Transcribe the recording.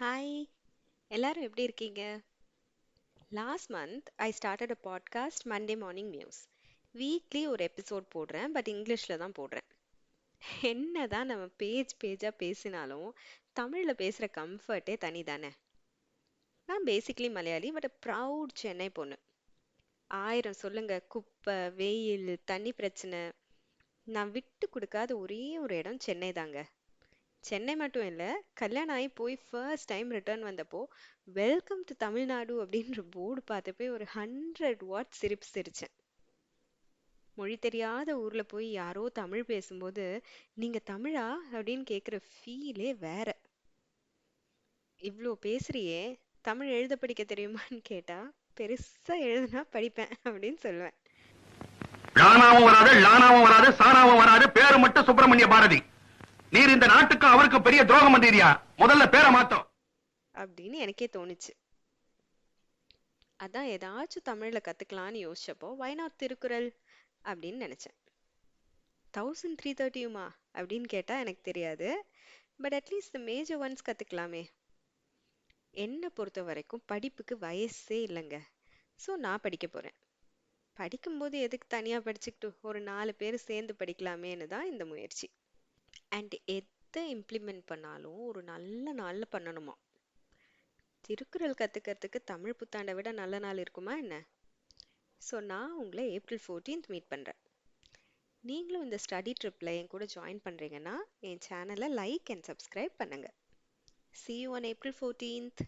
Hi, எல்லாரும் எப்படி இருக்கீங்க? Last month I started a podcast Monday morning news. Weekly ஒரு எபிசோட் போடுறேன், பட் இங்கிலீஷ்ல தான் போடுறேன். என்னதான் நம்ம பேஜா பேசினாலும் தமிழ்ல பேசுற கம்ஃபர்ட்டே தனி தானே. நான் basically Malayali, but proud Chennai பொண்ணு. ஆயிரம் சொல்லுங்க, குப்பை, வெயில், தண்ணி பிரச்சனை, நான் விட்டு கொடுக்காத ஒரே ஒரு இடம் சென்னை தாங்க. சென்னை மட்டும் இல்ல, கல்யாணம் ஆகி போய் ஃபர்ஸ்ட் டைம் ரிட்டர்ன் வந்தப்போ வெல்கம் டு தமிழ்நாடு அப்படின்ற போர்டு பார்த்தப்போ ஒரு 100 வாட் சிரிப்பு சிரிச்சேன். மொழி தெரியாத ஊர்ல போய் யாரோ தமிழ் பேசும்போது நீங்க தமிழா அப்படின்னு கேக்குற ஃபீலே வேற. இவ்ளோ பேசுறியே, தமிழ் எழுத படிக்க தெரியுமான்னு கேட்டா பெருசா எழுதுனா படிப்பேன் அப்படின்னு சொல்லுவேன். லானாவும் வராது, லானாவும் வராது, சானாவும் வராது, பேரு மட்டும் சுப்பிரமணிய பாரதி. நீர் இந்த நாட்டுக்கு அவருக்கு பெரிய துரோகம் பண்றீரியா? முதல்ல பேரை மாத்தோம் அப்படின்னு எனக்கே தோணுச்சு. அதான் ஏதாச்சும் தமிழ்ல கத்துக்கலாம்னு யோசிச்சப்போ வை நாட் திருக்குறள் அப்படின்னு நினைச்சேன். 1330யுமா அப்படின்னு கேட்டா எனக்கு தெரியாது, but at least the major ones கத்துக்கலாமே. என்னை பொறுத்த வரைக்கும் படிப்புக்கு வயசே இல்லைங்க. ஸோ நான் படிக்க போறேன். படிக்கும்போது எதுக்கு தனியா படிச்சுக்கிட்டு, ஒரு 4 பேர் சேர்ந்து படிக்கலாமேன்னு தான் இந்த முயற்சி. அண்ட் எதை இம்ப்ளிமெண்ட் பண்ணாலும் ஒரு நல்ல நாள்ல பண்ணணுமா. திருக்குறள் கத்துக்கிறதுக்கு தமிழ் புத்தாண்டை விட நல்ல நாள் இருக்குமா என்ன? ஸோ நான் உங்களை April 14th மீட் பண்றேன். நீங்களும் இந்த ஸ்டடி ட்ரிப்ல என் கூட ஜாயின் பண்றீங்கன்னா என் சேனலை லைக் அண்ட் சப்ஸ்கிரைப் பண்ணுங்க. See you on April 14th.